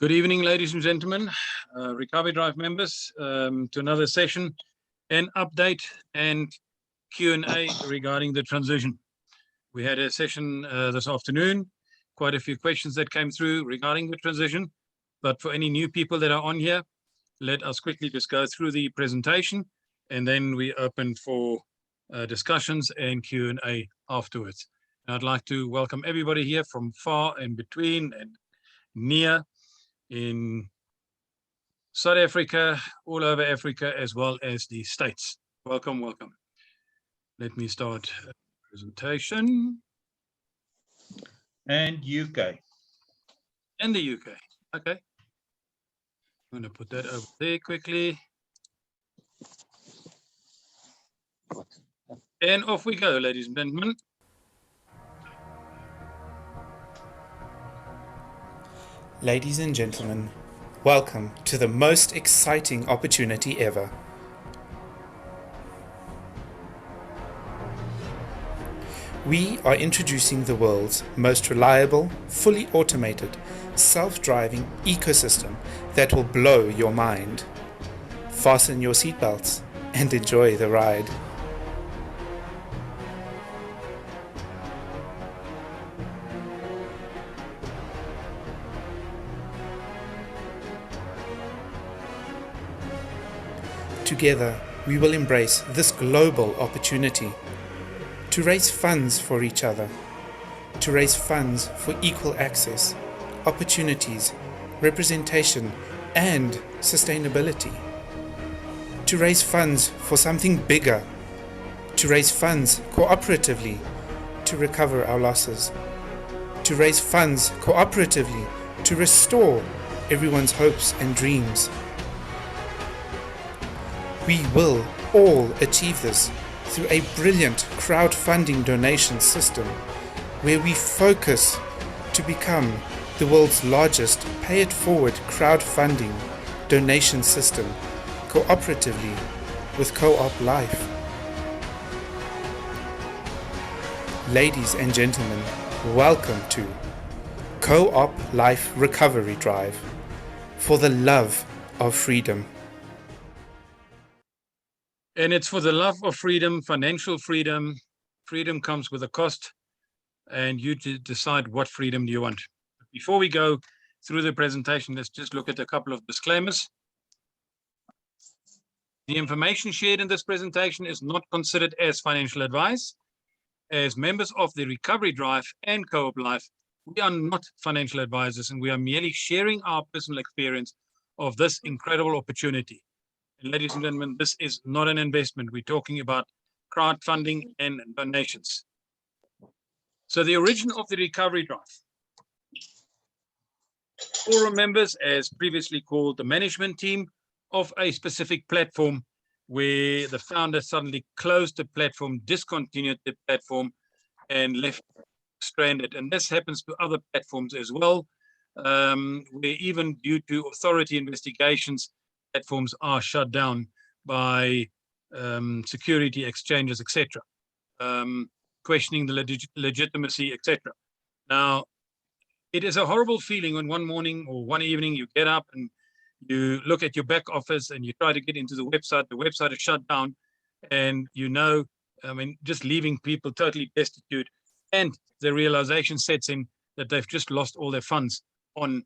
Good evening, ladies and gentlemen, Recovery Drive members, to another session, an update and Q&A regarding the transition. We had a session this afternoon, quite a few questions that came through regarding the transition, but for any new people that are on here, let us quickly just go through the presentation and then we open for discussions and Q&A afterwards. And I'd like to welcome everybody here from far and between and near, in South Africa, all over Africa, as well as the States. Welcome, welcome. Let me start presentation. And UK. And the UK, okay. I'm going to put that over there quickly. And off we go, ladies and gentlemen. Ladies and gentlemen, welcome to the most exciting opportunity ever. We are introducing the world's most reliable, fully automated, self-driving ecosystem that will blow your mind. Fasten your seatbelts and enjoy the ride. Together, we will embrace this global opportunity to raise funds for each other, to raise funds for equal access, opportunities, representation, and sustainability, to raise funds for something bigger, to raise funds cooperatively to recover our losses, to raise funds cooperatively to restore everyone's hopes and dreams. We will all achieve this through a brilliant crowdfunding donation system where we focus to become the world's largest pay-it-forward crowdfunding donation system cooperatively with Co-op Life. Ladies and gentlemen, welcome to Co-op Life Recovery Drive for the love of freedom. And it's for the love of freedom, financial freedom. Freedom comes with a cost, and you decide what freedom do you want. Before we go through the presentation, let's just look at a couple of disclaimers. The information shared in this presentation is not considered as financial advice. As members of the Recovery Drive and Co-op Life, we are not financial advisors, and we are merely sharing our personal experience of this incredible opportunity. Ladies and gentlemen, this is not an investment. We're talking about crowdfunding and donations. So the origin of the Recovery Drive. Forum members, as previously called, the management team of a specific platform where the founder suddenly closed the platform, discontinued the platform, and left stranded. And this happens to other platforms as well, where even due to authority investigations, platforms are shut down by security exchanges, etc., questioning the legitimacy, etc. Now, it is a horrible feeling when one morning or one evening you get up and you look at your back office and you try to get into the website is shut down, and just leaving people totally destitute, and the realization sets in that they've just lost all their funds on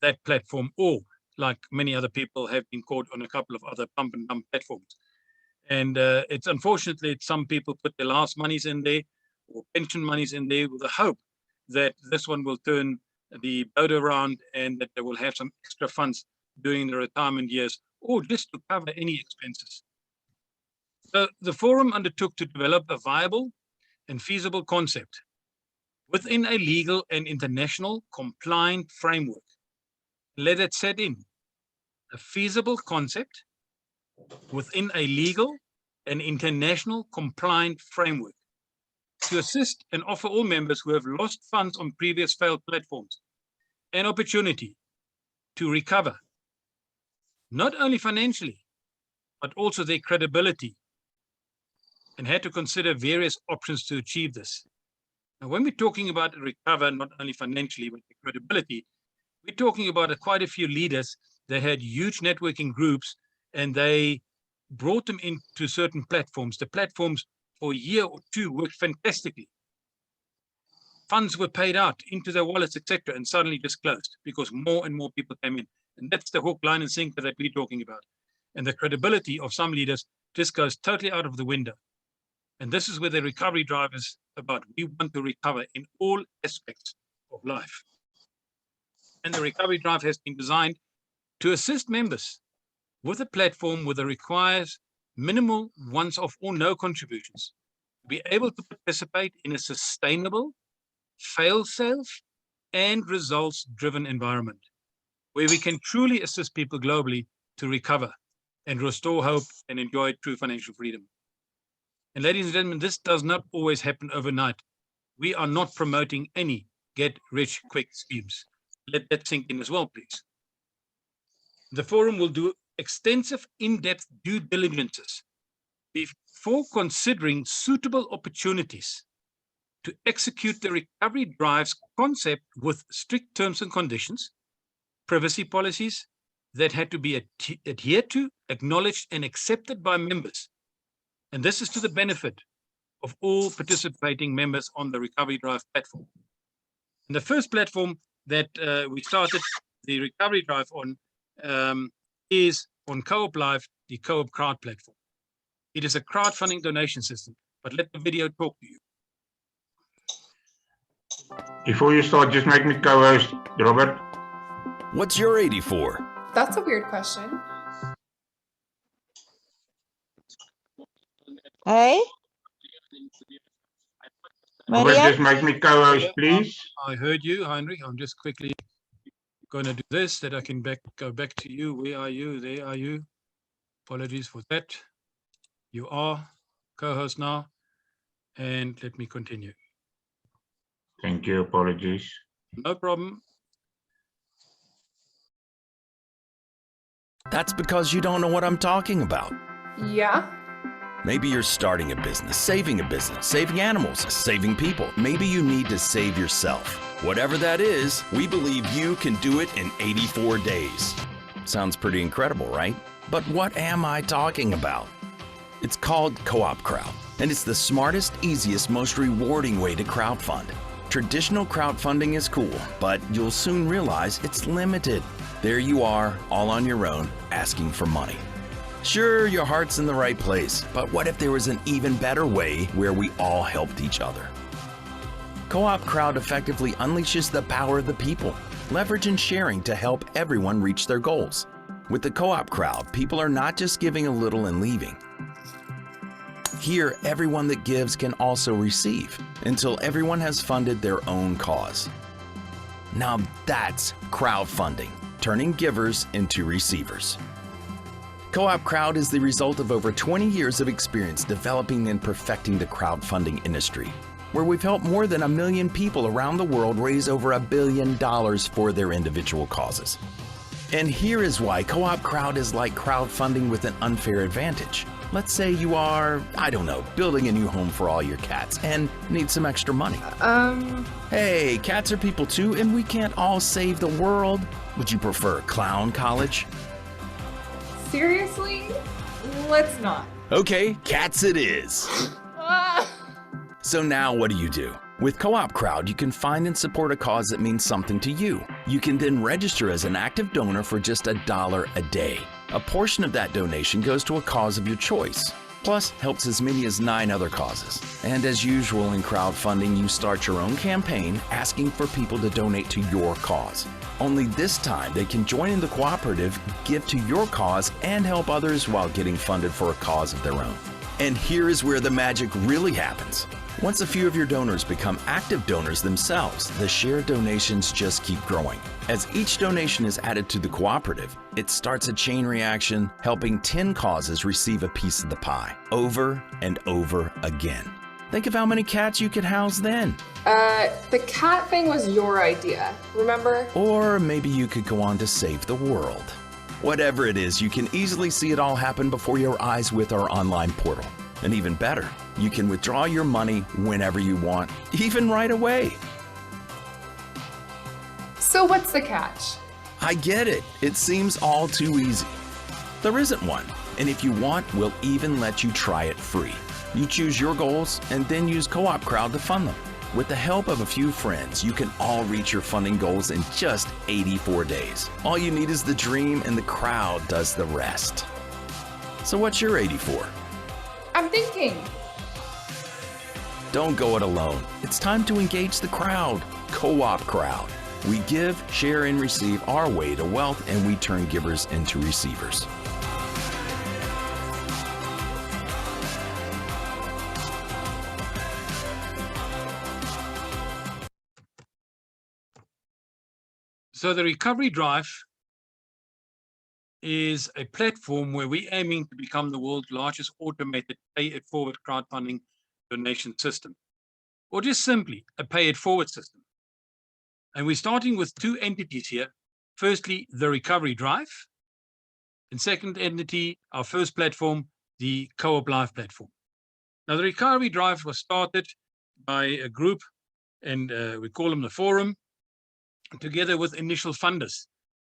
that platform, or like many other people have been caught on a couple of other pump and dump platforms. And it's unfortunately, some people put their last monies in there or pension monies in there with the hope that this one will turn the boat around and that they will have some extra funds during the retirement years or just to cover any expenses. So the forum undertook to develop a viable and feasible concept within a legal and international compliant framework. Let it set in. A feasible concept within a legal and international compliant framework to assist and offer all members who have lost funds on previous failed platforms an opportunity to recover, not only financially, but also their credibility, and had to consider various options to achieve this. Now, when we're talking about recover, not only financially, but the credibility, We're talking about quite a few leaders. They had huge networking groups and they brought them into certain platforms. The platforms for a year or two worked fantastically. Funds were paid out into their wallets, etc., and suddenly just closed because more and more people came in. And that's the hook, line, and sinker that we're talking about. And the credibility of some leaders just goes totally out of the window. And this is where the recovery drive is about. We want to recover in all aspects of life. And the recovery drive has been designed to assist members with a platform where it requires minimal once-off or no contributions to be able to participate in a sustainable, fail-safe, and results-driven environment where we can truly assist people globally to recover and restore hope and enjoy true financial freedom. And ladies and gentlemen, this does not always happen overnight. We are not promoting any get-rich-quick schemes. Let that sink in as well, please. The forum will do extensive, in-depth due diligences before considering suitable opportunities to execute the recovery drive's concept with strict terms and conditions, privacy policies that had to be adhered to, acknowledged, and accepted by members. And this is to the benefit of all participating members on the Recovery Drive platform. And the first platform that we started the Recovery Drive on is on Co-op Live, the CoopCrowd platform. It is a crowdfunding donation system, but let the video talk to you. Before you start, just make me co-host, Robert. What's your 84? That's a weird question. Hey? Robert, Maria? just make me co-host, please. I heard you, Heinrich. I'm just quickly going to do this, that I can go back to you. Where are you? There are you. Apologies for that. You are co-host now. And let me continue. Thank you, apologies. No problem. That's because you don't know what I'm talking about. Yeah. Maybe you're starting a business, saving animals, saving people. Maybe you need to save yourself. Whatever that is, we believe you can do it in 84 days. Sounds pretty incredible, right? But what am I talking about? It's called CoopCrowd, and it's the smartest, easiest, most rewarding way to crowdfund. Traditional crowdfunding is cool, but you'll soon realize it's limited. There you are, all on your own, asking for money. Sure, your heart's in the right place, but what if there was an even better way where we all helped each other? CoopCrowd effectively unleashes the power of the people, leverage and sharing to help everyone reach their goals. With the CoopCrowd, people are not just giving a little and leaving. Here, everyone that gives can also receive until everyone has funded their own cause. Now that's crowdfunding, turning givers into receivers. CoopCrowd is the result of over 20 years of experience developing and perfecting the crowdfunding industry, where we've helped more than 1 million people around the world raise over $1 billion for their individual causes. And here is why CoopCrowd is like crowdfunding with an unfair advantage. Let's say you are, I don't know, building a new home for all your cats and need some extra money. Hey, cats are people too, and we can't all save the world. Would you prefer clown college? Seriously? Let's not. Okay, cats it is. So now what do? With CoopCrowd, you can find and support a cause that means something to you. You can then register as an active donor for just $1 a day. A portion of that donation goes to a cause of your choice, plus helps as many as 9 other causes. And as usual in crowdfunding, you start your own campaign asking for people to donate to your cause. Only this time they can join in the cooperative, give to your cause, and help others while getting funded for a cause of their own. And here is where the magic really happens. Once a few of your donors become active donors themselves, the shared donations just keep growing. As each donation is added to the cooperative, it starts a chain reaction, helping 10 causes receive a piece of the pie, over and over again. Think of how many cats you could house then. The cat thing was your idea, remember? Or maybe you could go on to save the world. Whatever it is, you can easily see it all happen before your eyes with our online portal. And even better, you can withdraw your money whenever you want, even right away. So what's the catch? I get it. It seems all too easy. There isn't one. And if you want, we'll even let you try it free. You choose your goals and then use CoopCrowd to fund them. With the help of a few friends, you can all reach your funding goals in just 84 days. All you need is the dream, and the crowd does the rest. So what's your 84? I'm thinking. Don't go it alone. It's time to engage the crowd. CoopCrowd. We give, share, and receive our way to wealth, and we turn givers into receivers. So the Recovery Drive is a platform where we're aiming to become the world's largest automated pay-it-forward crowdfunding donation system, or just simply a pay-it-forward system. And we're starting with two entities here. Firstly, the Recovery Drive, and second entity, our first platform, the Co-op Live platform. Now, the Recovery Drive was started by a group, and we call them the Forum, together with initial funders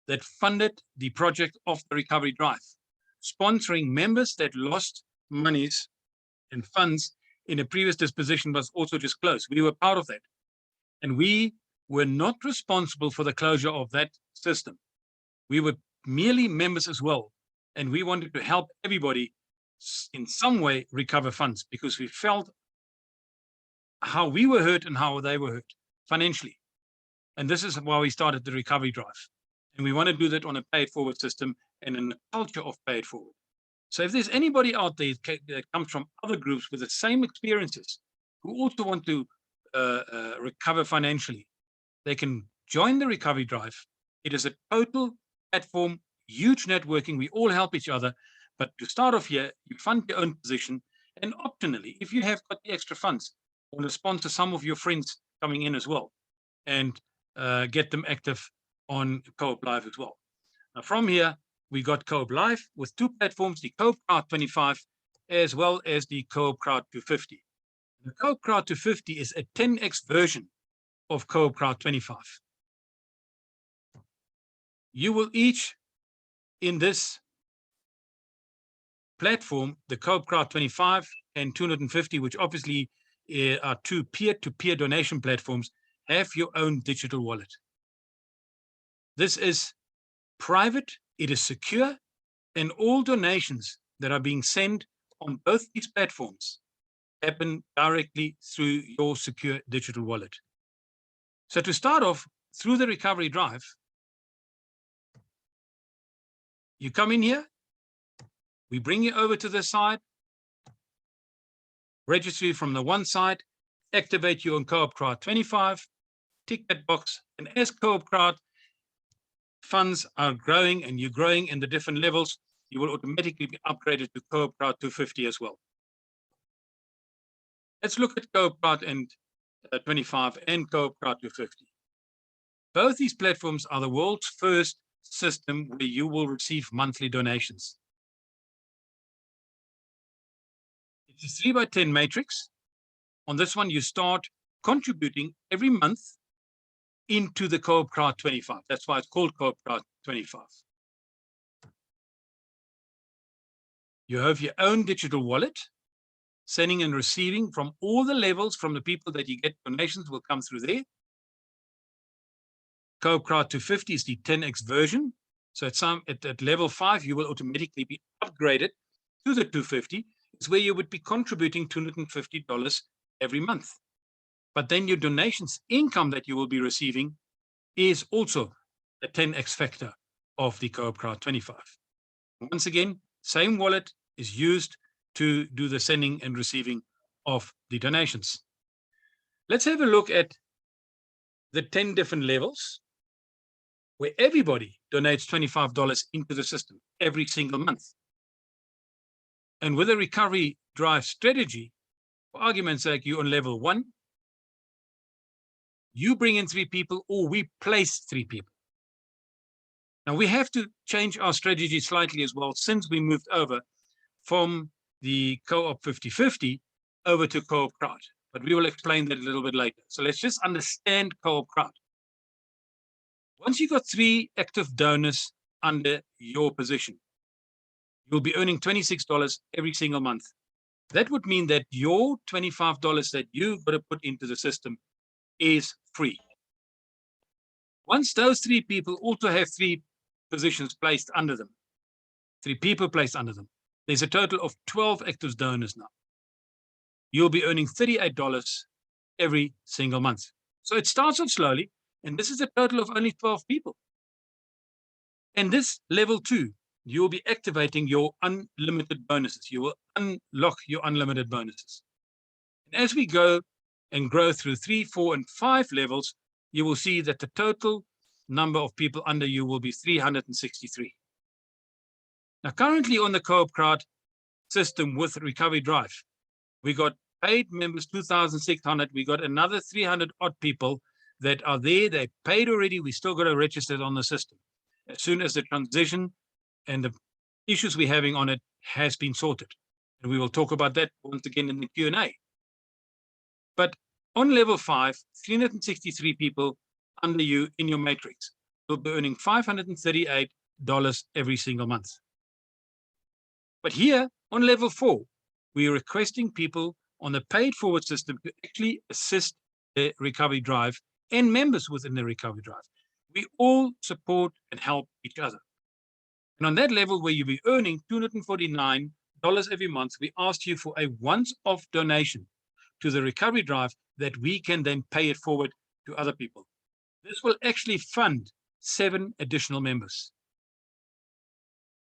that funded the project of the Recovery Drive, sponsoring members that lost monies and funds in a previous disposition was also disclosed. We were part of that. And we were not responsible for the closure of that system. We were merely members as well. And we wanted to help everybody in some way recover funds, because we felt how we were hurt and how they were hurt financially. And this is why we started the Recovery Drive. And we want to do that on a pay-it-forward system and in a culture of pay-it-forward. So if there's anybody out there that comes from other groups with the same experiences, who also want to recover financially, they can join the Recovery Drive. It is a total platform, huge networking. We all help each other. But to start off here, you fund your own position. And optionally, if you have got the extra funds, you want to sponsor some of your friends coming in as well, and get them active on Co-op Live as well. Now from here, we got Co-op Live with two platforms, the CoopCrowd 25, as well as the CoopCrowd 250. The CoopCrowd 250 is a 10x version of CoopCrowd 25. You will each, in this platform, the CoopCrowd 25 and 250, which obviously are two peer-to-peer donation platforms, have your own digital wallet. This is private, it is secure, and all donations that are being sent on both these platforms happen directly through your secure digital wallet. So to start off, through the Recovery Drive, you come in here, we bring you over to this side, register you from the one side, activate you on CoopCrowd 25, tick that box, and as CoopCrowd funds are growing and you're growing in the different levels, you will automatically be upgraded to CoopCrowd 250 as well. Let's look at CoopCrowd and 25 and CoopCrowd 250. Both these platforms are the world's first system where you will receive monthly donations. It's a 3x10 matrix. On this one, you start contributing every month into the CoopCrowd 25. That's why it's called CoopCrowd 25. You have your own digital wallet, sending and receiving from all the levels, from the people that you get donations will come through there. CoopCrowd 250 is the 10x version. So at level 5, you will automatically be upgraded to the 250. It's where you would be contributing $250 every month. But then your donations income that you will be receiving is also a 10x factor of the CoopCrowd 25. Once again, same wallet is used to do the sending and receiving of the donations. Let's have a look at the 10 different levels where everybody donates $25 into the system every single month. And with a Recovery Drive strategy, for argument's sake, you're on level 1, you bring in 3 people, or we place 3 people. Now we have to change our strategy slightly as well, since we moved over from the Co-op 50-50 over to CoopCrowd, but we will explain that a little bit later. So let's just understand CoopCrowd. Once you got 3 active donors under your position, you'll be earning $26 every single month. That would mean that your $25 that you've got to put into the system is free. Once those 3 people also have 3 positions placed under them, 3 people placed under them, there's a total of 12 active donors now. You'll be earning $38 every single month. So it starts off slowly, and this is a total of only 12 people. And this level 2, you'll be activating your unlimited bonuses. You will unlock your unlimited bonuses. And as we go and grow through 3, 4, and 5 levels, you will see that the total number of people under you will be 363. Now, currently on the CoopCrowd system with Recovery Drive, we got paid members 2,600. We got another 300 odd people that are there. They paid already. We still got to register it on the system. As soon as the transition and the issues we're having on it has been sorted. And we will talk about that once again in the Q&A. But on level 5, 363 people under you in your matrix will be earning $538 every single month. But here on level 4, we are requesting people on the paid forward system to actually assist the Recovery Drive and members within the Recovery Drive. We all support and help each other. And on that level where you'll be earning $249 every month, we asked you for a once-off donation to the Recovery Drive that we can then pay it forward to other people. This will actually fund 7 additional members.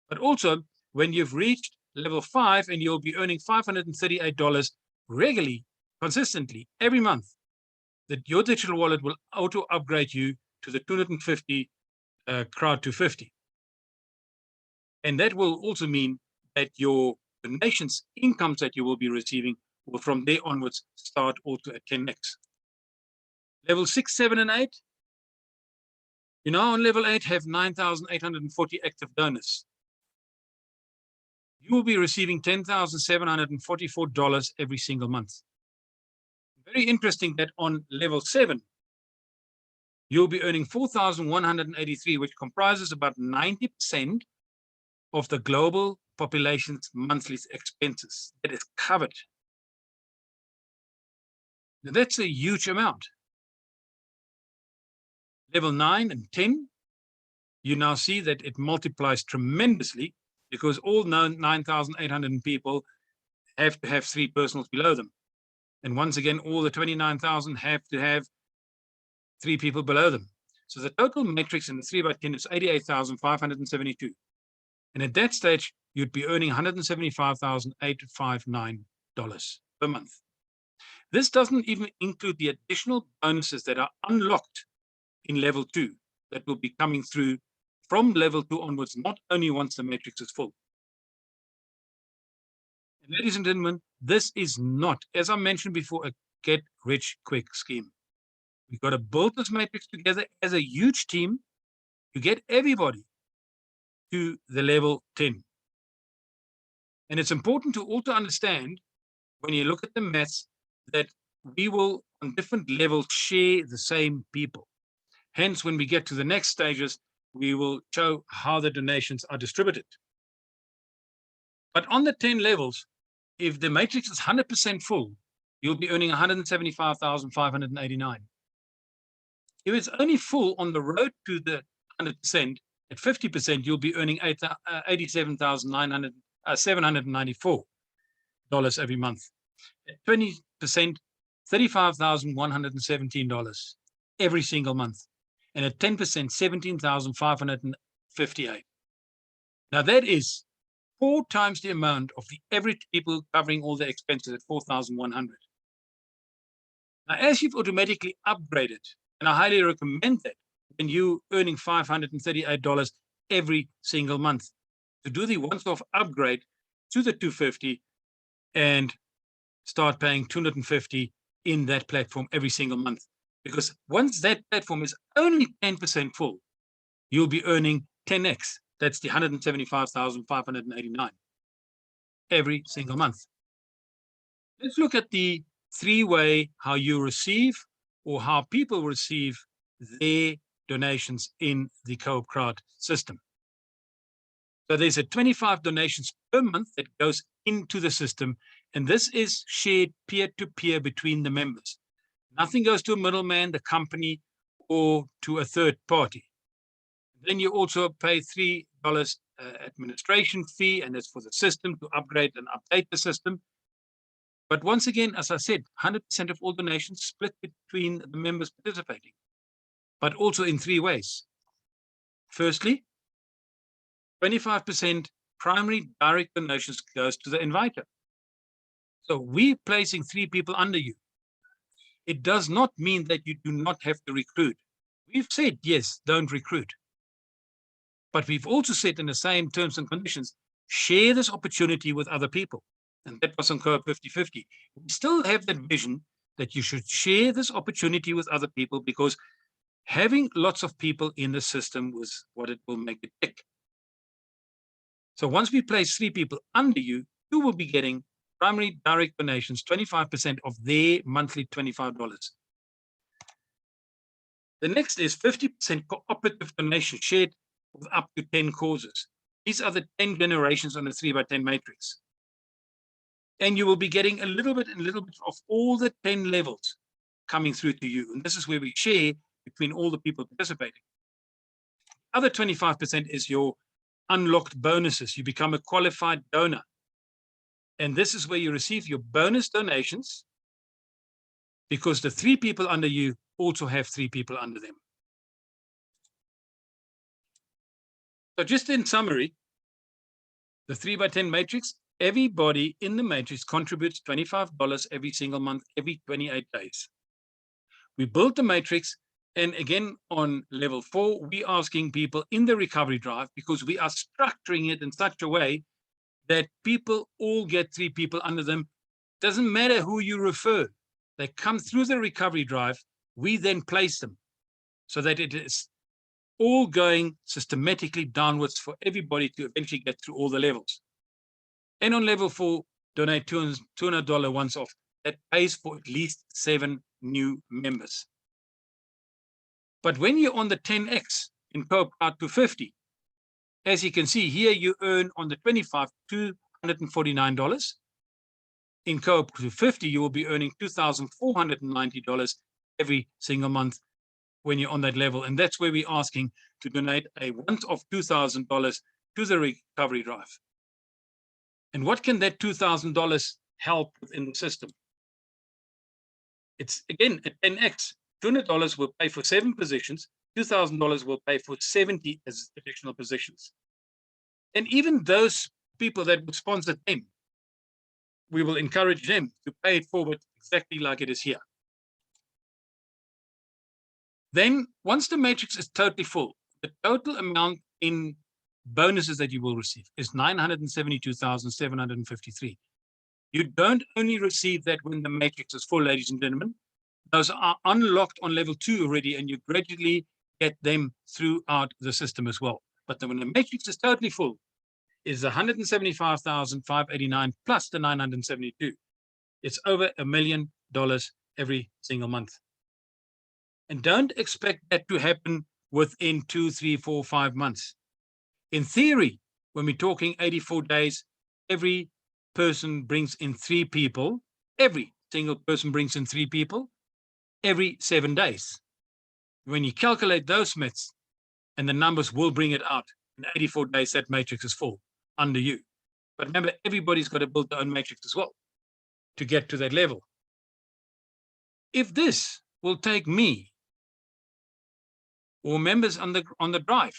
But also, when you've reached level 5 and you'll be earning $538 regularly, consistently, every month, that your digital wallet will auto upgrade you to the 250 Crowd 250. And that will also mean that your donations, incomes that you will be receiving will from there onwards start also at 10x. Level 6, 7, and 8, you know, on level 8 have 9,840 active donors. You will be receiving $10,744 every single month. Very interesting that on level 7, you'll be earning $4,183, which comprises about 90% of the global population's monthly expenses. That is covered. Now, that's a huge amount. Level 9 and 10, you now see that it multiplies tremendously because all 9,800 people have to have 3 personals below them. And once again, all the 29,000 have to have 3 people below them. So the total matrix in the 3x10 is $88,572. And at that stage, you'd be earning $175,859 per month. This doesn't even include the additional bonuses that are unlocked in level 2 that will be coming through from level 2 onwards, not only once the matrix is full. And ladies and gentlemen, this is not, as I mentioned before, a get-rich-quick scheme. We've got to build this matrix together as a huge team to get everybody to the level 10. And it's important to also understand, when you look at the maths, that we will, on different levels, share the same people. Hence, when we get to the next stages, we will show how the donations are distributed. But on the 10 levels, if the matrix is 100% full, you'll be earning $175,589. If it's only full on the road to the 100%, at 50%, you'll be earning $87,794 every month. At 20%, $35,117 every single month. And at 10%, $17,558. Now that is 4 times the amount of the average people covering all their expenses at $4,100. Now, as you've automatically upgraded, and I highly recommend that when you're earning $538 every single month, to do the once-off upgrade to the 250 and start paying $250 in that platform every single month. Because once that platform is only 10% full, you'll be earning 10x. That's the $175,589 every single month. Let's look at the 3-way how you receive or how people receive their donations in the CoopCrowd system. So there's a 25 donations per month that goes into the system, and this is shared peer-to-peer between the members. Nothing goes to a middleman, the company, or to a third party. Then you also pay $3 administration fee, and it's for the system to upgrade and update the system. But once again, as I said, 100% of all donations split between the members participating, but also in three ways. Firstly, 25% primary direct donations goes to the inviter. So we're placing 3 people under you. It does not mean that you do not have to recruit. We've said, yes, don't recruit. But we've also said in the same terms and conditions, share this opportunity with other people. And that was on Coop 50/50. We still have that vision that you should share this opportunity with other people, because having lots of people in the system was what it will make it tick. So once we place 3 people under you, you will be getting primary direct donations, 25% of their monthly $25. The next is 50% cooperative donation shared with up to 10 causes. These are the 10 generations on a 3x10 matrix. And you will be getting a little bit of all the 10 levels coming through to you. And this is where we share between all the people participating. Other 25% is your unlocked bonuses. You become a qualified donor. And this is where you receive your bonus donations, because the 3 people under you also have 3 people under them. So just in summary, the 3x10 matrix, everybody in the matrix contributes $25 every single month, every 28 days. We built the matrix, and again, on level 4, we're asking people in the recovery drive, because we are structuring it in such a way that people all get 3 people under them. Doesn't matter who you refer. They come through the recovery drive. We then place them so that it is all going systematically downwards for everybody to eventually get through all the levels. And on level 4, donate $200 once off. That pays for at least 7 new members. But when you're on the 10x in CoopCrowd 250, as you can see here, you earn on the 25, $249. In Coop 250, you will be earning $2,490 every single month when you're on that level. And that's where we're asking to donate a once-off $2,000 to the recovery drive. And what can that $2,000 help within the system? It's, again, a 10x. $200 will pay for 7 positions. $2,000 will pay for 70 as additional positions. And even those people that would sponsor them, we will encourage them to pay it forward exactly like it is here. Then, once the matrix is totally full, the total amount in bonuses that you will receive is $972,753. You don't only receive that when the matrix is full, ladies and gentlemen. Those are unlocked on level 2 already, and you gradually get them throughout the system as well. But when the matrix is totally full, is $175,589 plus the 972. It's over $1 million every single month. And don't expect that to happen within 2, 3, 4, 5 months. In theory, when we're talking 84 days, every person brings in 3 people. Every single person brings in 3 people every 7 days. When you calculate those myths, and the numbers will bring it out, in 84 days, that matrix is full under you. But remember, everybody's got to build their own matrix as well to get to that level. If this will take me or members on the drive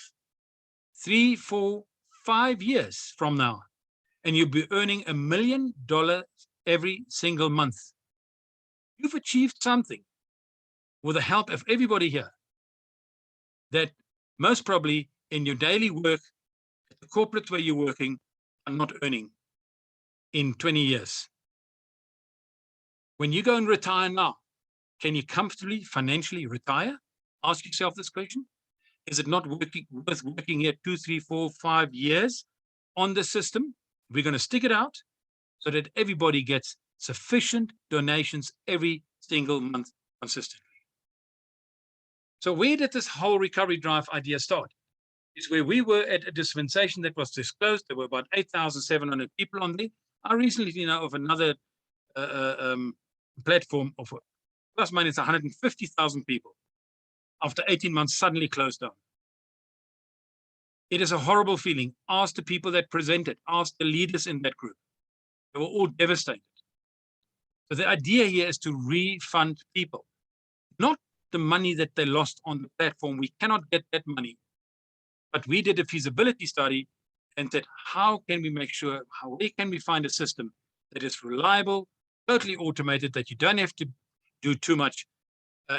3, 4, 5 years from now, and you'll be earning $1 million every single month, you've achieved something with the help of everybody here that most probably in your daily work, at the corporate where you're working, are not earning in 20 years. When you go and retire now, can you comfortably financially retire? Ask yourself this question. Is it not worth working here 2, 3, 4, 5 years on the system? We're going to stick it out so that everybody gets sufficient donations every single month consistently. So where did this whole recovery drive idea start? It's where we were at a dispensation that was disclosed. There were about 8,700 people on there. I recently know of another platform of plus minus 150,000 people after 18 months suddenly closed down. It is a horrible feeling. Ask the people that presented, ask the leaders in that group. They were all devastated. So the idea here is to refund people, not the money that they lost on the platform. We cannot get that money. But we did a feasibility study and said, how can we make sure, where can we find a system that is reliable, totally automated, that you don't have to do too much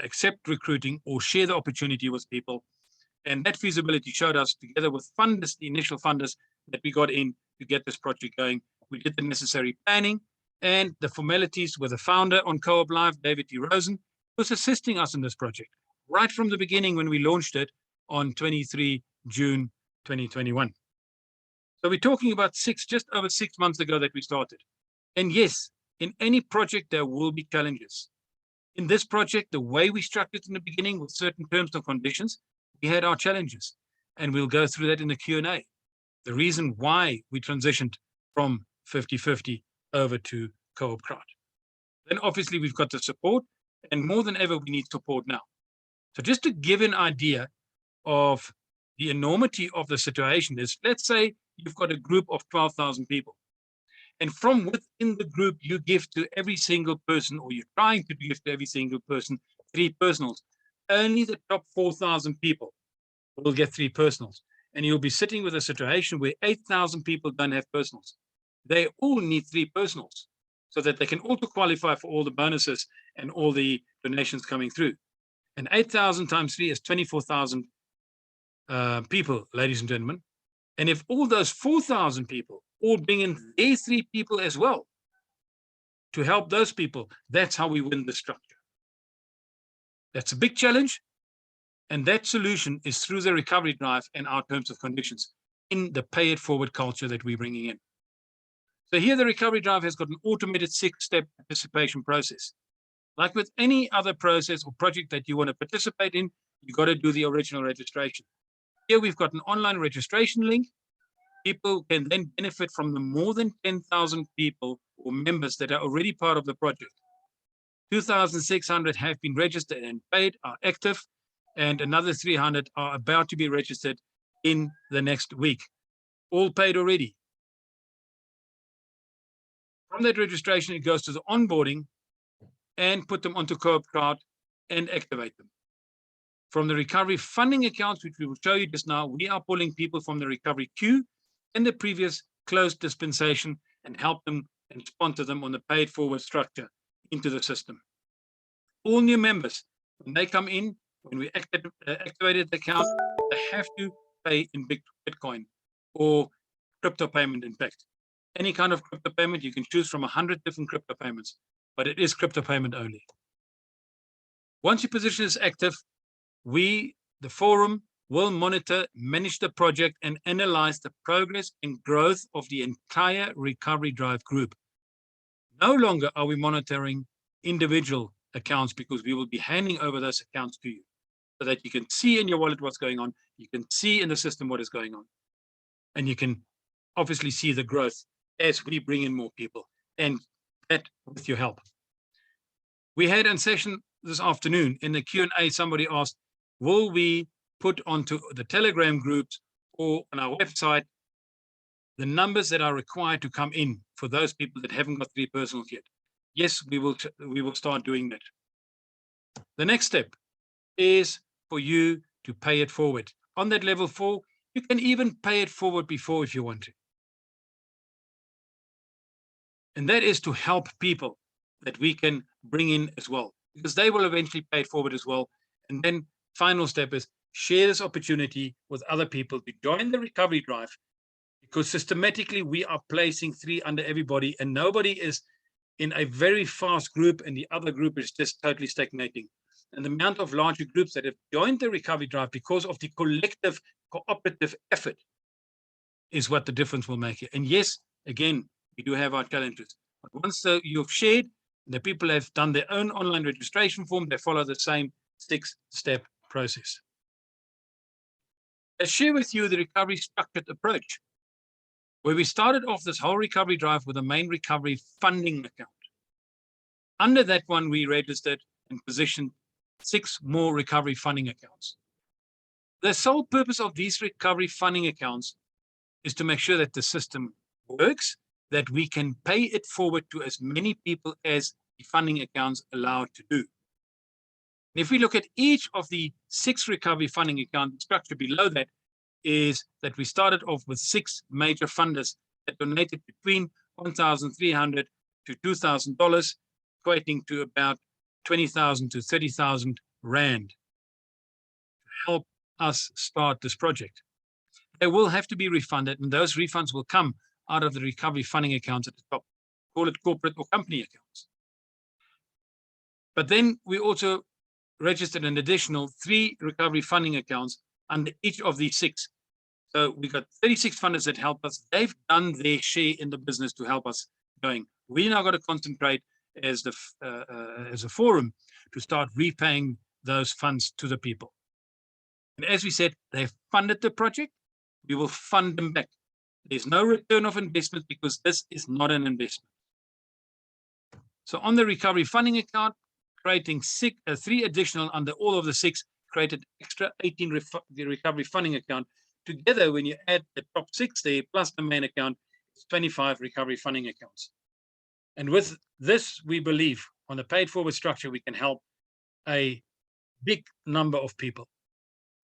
except recruiting or share the opportunity with people. And that feasibility showed us, together with funders, the initial funders that we got in to get this project going, we did the necessary planning and the formalities with the founder on Co-op Live, David D. Rosen, who was assisting us in this project right from the beginning when we launched it on 23 June 2021. So we're talking about just over 6 months ago that we started. And yes, in any project, there will be challenges. In this project, the way we structured in the beginning with certain terms and conditions, we had our challenges, and we'll go through that in the Q&A. The reason why we transitioned from 50-50 over to CoopCrowd. Then obviously we've got the support, and more than ever, we need support now. So just to give an idea of the enormity of the situation is, let's say you've got a group of 12,000 people. And from within the group, you give to every single person, or you're trying to give to every single person, 3 personals. Only the top 4,000 people will get 3 personals. And you'll be sitting with a situation where 8,000 people don't have personals. They all need 3 personals so that they can also qualify for all the bonuses and all the donations coming through. And 8,000 times 3 is 24,000 people, ladies and gentlemen. And if all those 4,000 people all bring in their 3 people as well to help those people, that's how we win the structure. That's a big challenge. And that solution is through the recovery drive and our terms of conditions in the pay it forward culture that we're bringing in. So here the recovery drive has got an automated 6-step participation process. Like with any other process or project that you want to participate in, you got to do the original registration. Here we've got an online registration link. People can then benefit from the more than 10,000 people or members that are already part of the project. 2,600 have been registered and paid, are active, and another 300 are about to be registered in the next week. All paid already. From that registration, it goes to the onboarding and put them onto CoopCrowd and activate them. From the recovery funding accounts, which we will show you just now, we are pulling people from the recovery queue and the previous closed dispensation and help them and sponsor them on the paid forward structure into the system. All new members, when they come in, when we activated the account, they have to pay in Bitcoin or crypto payment, in fact. Any kind of crypto payment, you can choose from 100 different crypto payments, but it is crypto payment only. Once your position is active, we, the forum, will monitor, manage the project, and analyze the progress and growth of the entire recovery drive group. No longer are we monitoring individual accounts, because we will be handing over those accounts to you so that you can see in your wallet what's going on, you can see in the system what is going on, and you can obviously see the growth as we bring in more people, and that with your help. We had in session this afternoon in the Q&A, somebody asked, will we put onto the Telegram groups or on our website the numbers that are required to come in for those people that haven't got 3 personals yet? Yes, we will start doing that. The next step is for you to pay it forward. On that level 4, you can even pay it forward before if you want to. And that is to help people that we can bring in as well, because they will eventually pay it forward as well. And then final step is share this opportunity with other people to join the recovery drive, because systematically we are placing 3 under everybody, and nobody is in a very fast group and the other group is just totally stagnating. And the amount of larger groups that have joined the recovery drive because of the collective cooperative effort is what the difference will make here. And yes, again, we do have our challenges. But once you've shared, the people have done their own online registration form, they follow the same 6-step process. Let's share with you the recovery structured approach, where we started off this whole recovery drive with a main recovery funding account. Under that one, we registered and positioned 6 more recovery funding accounts. The sole purpose of these recovery funding accounts is to make sure that the system works, that we can pay it forward to as many people as the funding accounts allow to do. If we look at each of the 6 recovery funding account structure below that, is that we started off with 6 major funders that donated between $1,300 to $2,000, equating to about 20,000 to 30,000 Rand to help us start this project. They will have to be refunded, and those refunds will come out of the recovery funding accounts at the top. Call it corporate or company accounts. But then we also registered an additional 3 recovery funding accounts under each of these 6. So we got 36 funders that help us. They've done their share in the business to help us going. We now got to concentrate as a forum to start repaying those funds to the people. And as we said, they've funded the project. We will fund them back. There's no return of investment because this is not an investment. So on the recovery funding account, creating 3 additional under all of the 6, created extra 18 the recovery funding account. Together, when you add the top 6 there, plus the main account, it's 25 recovery funding accounts. And with this, we believe on a paid forward structure, we can help a big number of people.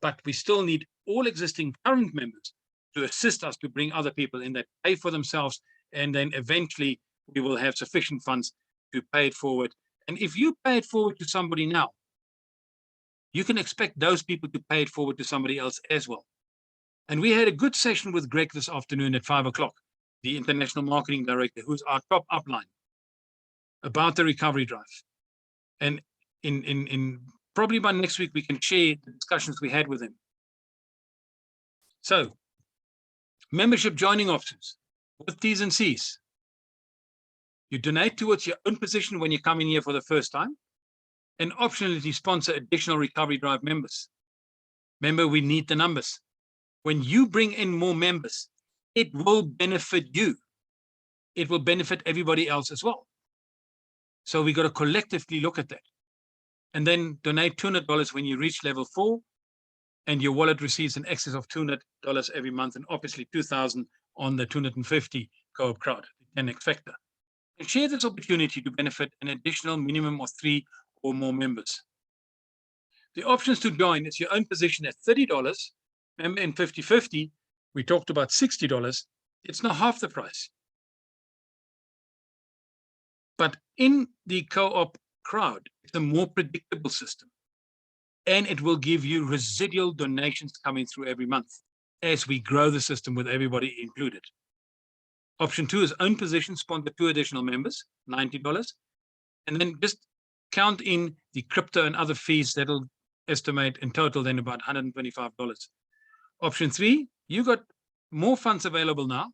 But we still need all existing current members to assist us to bring other people in that pay for themselves. And then eventually we will have sufficient funds to pay it forward. And if you pay it forward to somebody now, you can expect those people to pay it forward to somebody else as well. And we had a good session with Greg this afternoon at 5 o'clock, the International Marketing Director, who's our top upline, about the recovery drive. And in probably by next week, we can share the discussions we had with him. So, membership joining options with T's and C's. You donate towards your own position when you come in here for the first time, and optionally sponsor additional recovery drive members. Remember, we need the numbers. When you bring in more members, it will benefit you. It will benefit everybody else as well. So we got to collectively look at that. And then donate $200 when you reach level 4, and your wallet receives an excess of $200 every month, and obviously $2,000 on the 250 CoopCrowd, the 10x factor. And share this opportunity to benefit an additional minimum of 3 or more members. The options to join is your own position at $30. Remember, in 50/50, we talked about $60. It's not half the price. But in the co-op crowd, it's a more predictable system. And it will give you residual donations coming through every month as we grow the system with everybody included. Option 2 is own position, sponsor 2 additional members, $90. And then just count in the crypto and other fees that'll estimate in total then about $125. Option 3, you got more funds available now.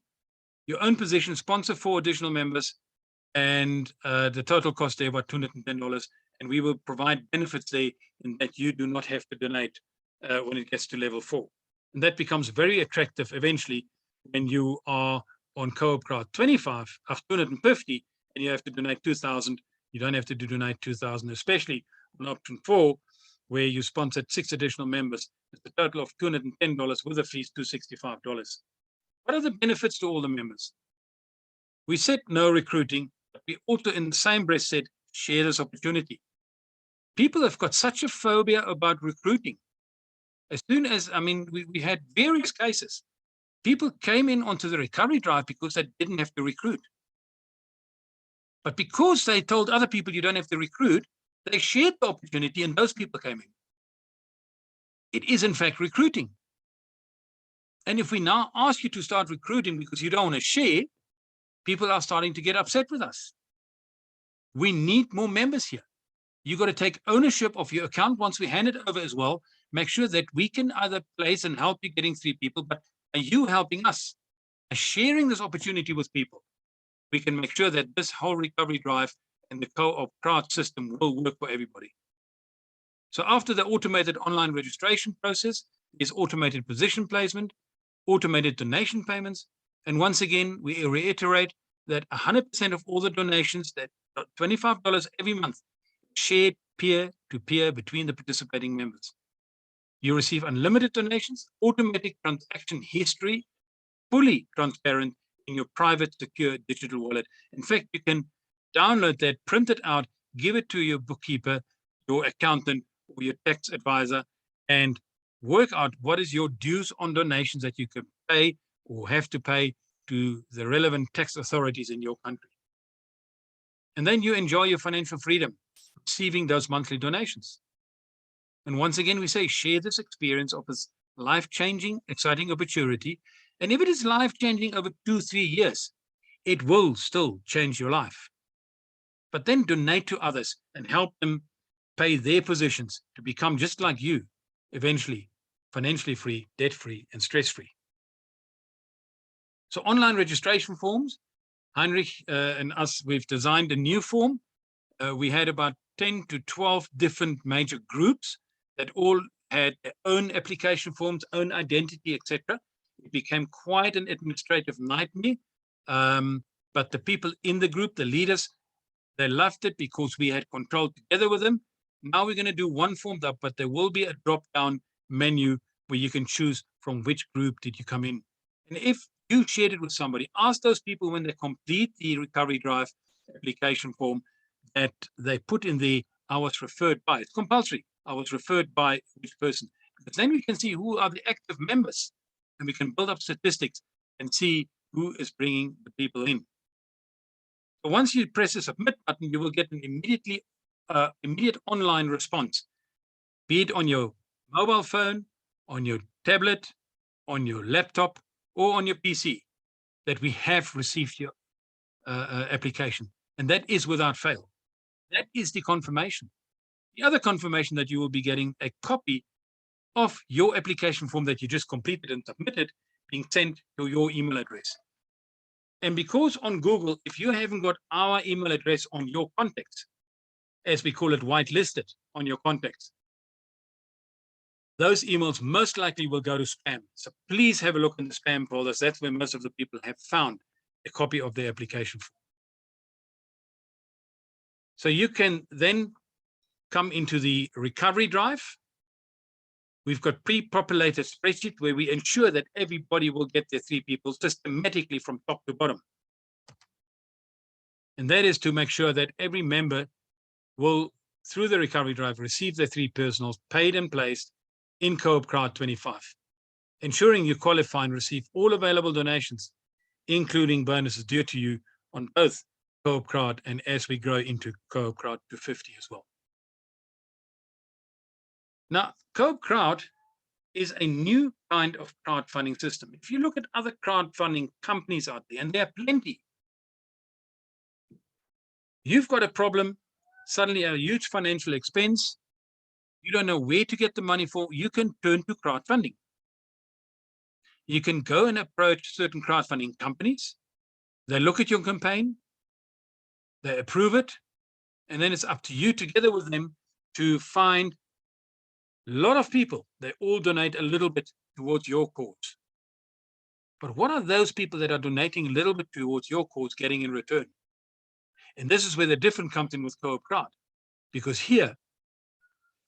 Your own position, sponsor 4 additional members, and the total cost there about $210. And we will provide benefits there in that you do not have to donate when it gets to level 4. And that becomes very attractive eventually when you are on CoopCrowd 25 of 250, and you have to donate 2,000. You don't have to donate 2,000, especially on option 4, where you sponsored 6 additional members. It's a total of $210 with the fees, $265. What are the benefits to all the members? We said no recruiting, but we also in the same breath said, share this opportunity. People have got such a phobia about recruiting. As soon as, I mean, we had various cases. People came in onto the recovery drive because they didn't have to recruit. But because they told other people you don't have to recruit, they shared the opportunity and those people came in. It is in fact recruiting. And if we now ask you to start recruiting because you don't want to share, people are starting to get upset with us. We need more members here. You got to take ownership of your account once we hand it over as well. Make sure that we can either place and help you getting 3 people, but are you helping us? And sharing this opportunity with people, we can make sure that this whole recovery drive and the co-op crowd system will work for everybody. So after the automated online registration process is automated position placement, automated donation payments. And once again, we reiterate that 100% of all the donations, that $25 every month, shared peer-to-peer between the participating members. You receive unlimited donations, automatic transaction history, fully transparent in your private, secure digital wallet. In fact, you can download that, print it out, give it to your bookkeeper, your accountant, or your tax advisor, and work out what is your dues on donations that you can pay or have to pay to the relevant tax authorities in your country. And then you enjoy your financial freedom, receiving those monthly donations. And once again, we say, share this experience of this life-changing, exciting opportunity. And if it is life-changing over 2-3 years, it will still change your life. But then donate to others and help them pay their positions to become just like you, eventually financially free, debt-free, and stress-free. So online registration forms, Heinrich and us, we've designed a new form. We had about 10 to 12 different major groups that all had their own application forms, own identity, etc. It became quite an administrative nightmare. But the people in the group, the leaders, they loved it because we had control together with them. Now we're going to do one form up, but there will be a drop-down menu where you can choose from which group did you come in. And if you shared it with somebody, ask those people when they complete the Recovery Drive application form that they put in the I was referred by. It's compulsory. I was referred by which person. Because then we can see who are the active members, and we can build up statistics and see who is bringing the people in. So once you press the submit button, you will get an immediate online response, be it on your mobile phone, on your tablet, on your laptop, or on your PC, that we have received your application. And that is without fail. That is the confirmation. The other confirmation that you will be getting a copy of your application form that you just completed and submitted being sent to your email address. And because on Google, if you haven't got our email address on your contacts, as we call it, whitelisted on your contacts, those emails most likely will go to spam. So please have a look in the spam folders. That's where most of the people have found a copy of their application form. So you can then come into the Recovery Drive. We've got pre-populated spreadsheet where we ensure that everybody will get their 3 people systematically from top to bottom. And that is to make sure that every member will, through the Recovery Drive, receive their 3 personals paid and placed in CoopCrowd 25, ensuring you qualify and receive all available donations, including bonuses due to you on both CoopCrowd and as we grow into CoopCrowd to 50 as well. Now, CoopCrowd is a new kind of crowdfunding system. If you look at other crowdfunding companies out there, and there are plenty, you've got a problem, suddenly a huge financial expense, you don't know where to get the money for, you can turn to crowdfunding. You can go and approach certain crowdfunding companies. They look at your campaign, they approve it, and then it's up to you together with them to find a lot of people. They all donate a little bit towards your cause. But what are those people that are donating a little bit towards your cause getting in return? And this is where the difference comes in with CoopCrowd, because here,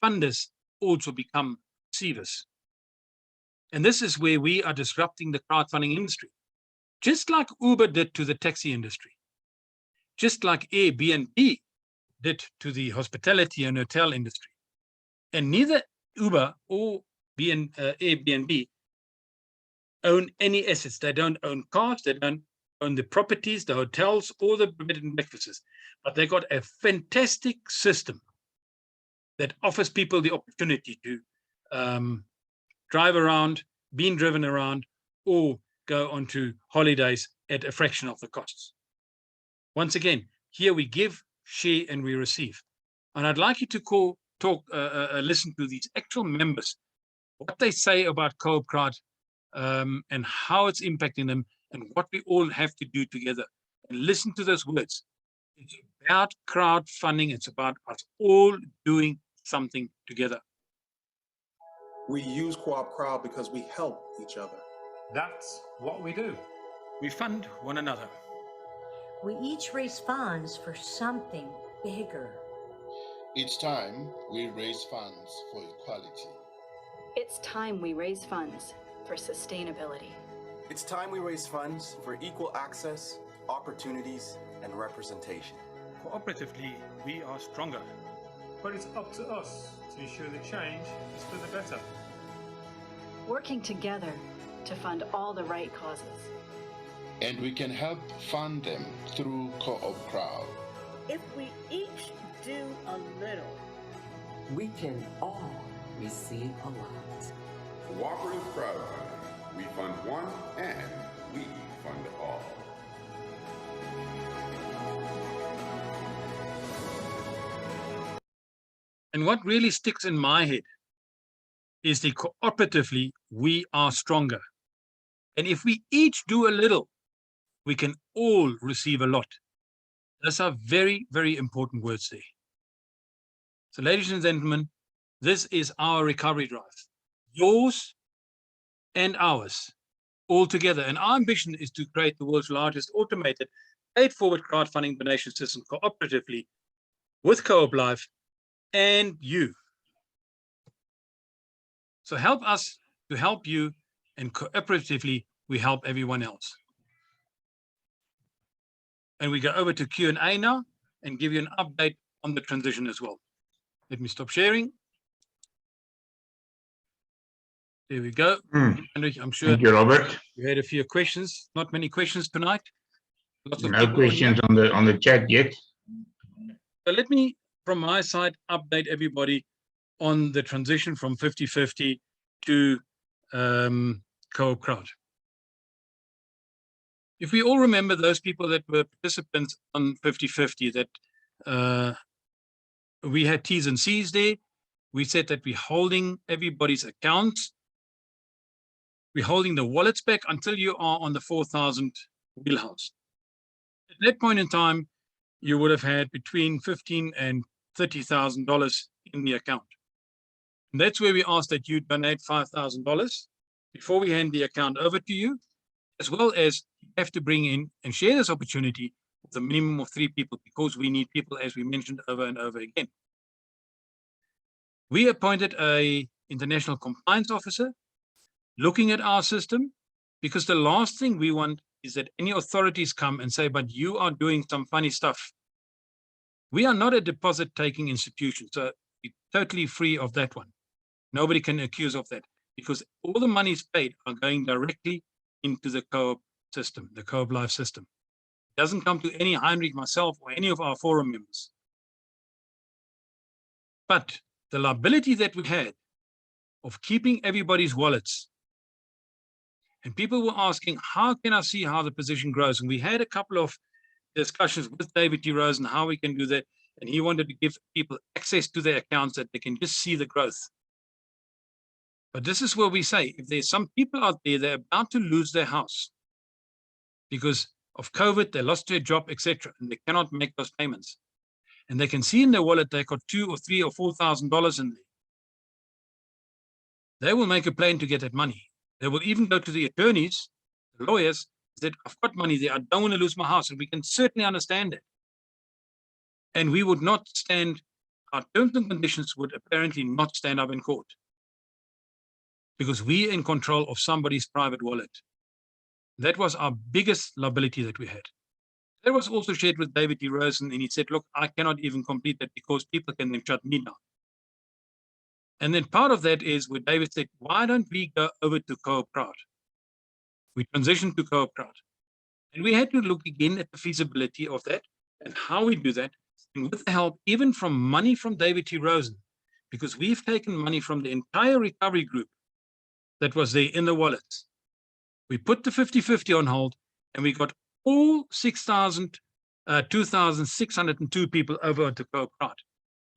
funders also become receivers. And this is where we are disrupting the crowdfunding industry, just like Uber did to the taxi industry, just like Airbnb did to the hospitality and hotel industry. And neither Uber or Airbnb own any assets. They don't own cars, they don't own the properties, the hotels, or the bed and breakfasts, but they got a fantastic system that offers people the opportunity to drive around, being driven around, or go onto holidays at a fraction of the costs. Once again, here we give, share, and we receive. And I'd like you to listen to these actual members, what they say about CoopCrowd and how it's impacting them and what we all have to do together. And listen to those words. It's about crowdfunding. It's about us all doing something together. We use CoopCrowd because we help each other. That's what we do. We fund one another. We each raise funds for something bigger. Each time we raise funds for equality. It's time we raise funds for sustainability. It's time we raise funds for equal access, opportunities, and representation. Cooperatively, we are stronger. But it's up to us to ensure the change is for the better. Working together to fund all the right causes. And we can help fund them through CoopCrowd. If we each do a little, we can all receive a lot. Cooperative crowdfunding. We fund one and we fund all. And what really sticks in my head is the cooperatively, we are stronger. And if we each do a little, we can all receive a lot. Those are very, very important words there. So ladies and gentlemen, this is our recovery drive. Yours and ours, all together. And our ambition is to create the world's largest automated, paid-forward crowdfunding donation system cooperatively with Coop Life and you. So help us to help you, and cooperatively we help everyone else. And we go over to Q&A now and give you an update on the transition as well. Let me stop sharing. There we go. I'm sure Thank you, Robert. you had a few questions. Not many questions tonight. Lots of No questions on the chat yet. So let me, from my side, update everybody on the transition from 50/50 to CoopCrowd. If we all remember those people that were participants on 50/50, that we had T's and C's there. We said that we're holding everybody's accounts. We're holding the wallets back until you are on the 4,000 wheelhouse. At that point in time, you would have had between $15,000 and $30,000 in the account. And that's where we asked that you donate $5,000 before we hand the account over to you, as well as you have to bring in and share this opportunity with a minimum of 3 people, because we need people, as we mentioned over and over again. We appointed an international compliance officer looking at our system, because the last thing we want is that any authorities come and say, but you are doing some funny stuff. We are not a deposit-taking institution, so we're totally free of that one. Nobody can accuse of that, because all the monies paid are going directly into the Coop system, the Coop Life system. It doesn't come to any Heinrich, myself, or any of our forum members. But the liability that we had of keeping everybody's wallets, and people were asking, how can I see how the position grows? And we had a couple of discussions with David D. Rose on how we can do that. And he wanted to give people access to their accounts that they can just see the growth. But this is where we say, if there's some people out there, they're about to lose their house because of COVID, they lost their job, etc., and they cannot make those payments. And they can see in their wallet they've got $2,000 or $3,000 or $4,000 in there. They will make a plan to get that money. They will even go to the attorneys, the lawyers, that I've got money there, I don't want to lose my house, and we can certainly understand it. And we would not stand, our terms and conditions would apparently not stand up in court, because we are in control of somebody's private wallet. That was our biggest liability that we had. That was also shared with David D. Rosen, and he said, look, I cannot even complete that because people can then shut me down. And then part of that is where David said, why don't we go over to CoopCrowd? We transitioned to CoopCrowd. And we had to look again at the feasibility of that and how we do that. And with the help even from money from David T. Rosen, because we've taken money from the entire recovery group that was there in the wallets. We put the 50/50 on hold, and we got all 2,602 people over to CoopCrowd.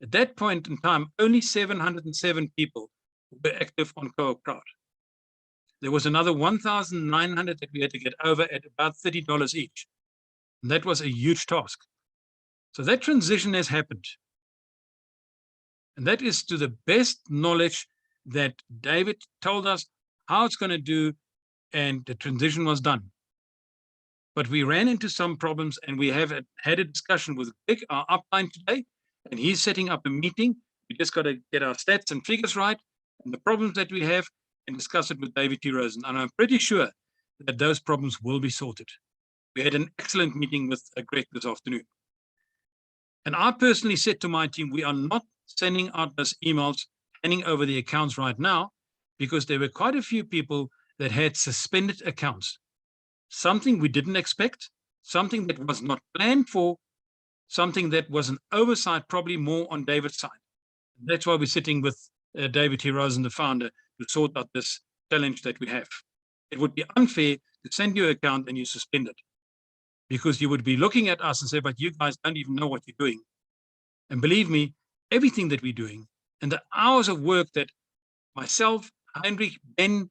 At that point in time, only 707 people were active on CoopCrowd. There was another 1,900 that we had to get over at about $30 each. And that was a huge task. So that transition has happened. And that is to the best knowledge that David told us how it's going to do, and the transition was done. But we ran into some problems, and we have had a discussion with Vic, our upline today, and he's setting up a meeting. We just got to get our stats and figures right, and the problems that we have, and discuss it with David T. Rosen. And I'm pretty sure that those problems will be sorted. We had an excellent meeting with Greg this afternoon. And I personally said to my team, we are not sending out those emails, handing over the accounts right now, because there were quite a few people that had suspended accounts. Something we didn't expect, something that was not planned for, something that was an oversight, probably more on David's side. That's why we're sitting with David T. Rosen, the founder, to sort out this challenge that we have. It would be unfair to send you an account and you suspend it, because you would be looking at us and say, but you guys don't even know what you're doing. And believe me, everything that we're doing and the hours of work that myself, Heinrich, Ben,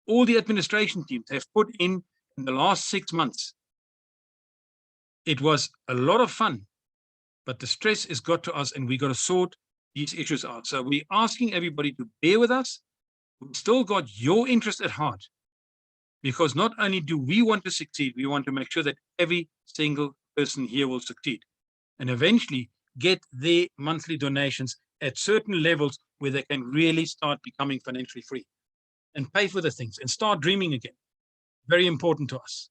all the administration teams have put in the last 6 months, it was a lot of fun, but the stress has got to us, and we got to sort these issues out. So we're asking everybody to bear with us. We've still got your interest at heart, because not only do we want to succeed, we want to make sure that every single person here will succeed, and eventually get their monthly donations at certain levels where they can really start becoming financially free and pay for the things and start dreaming again. Very important to us.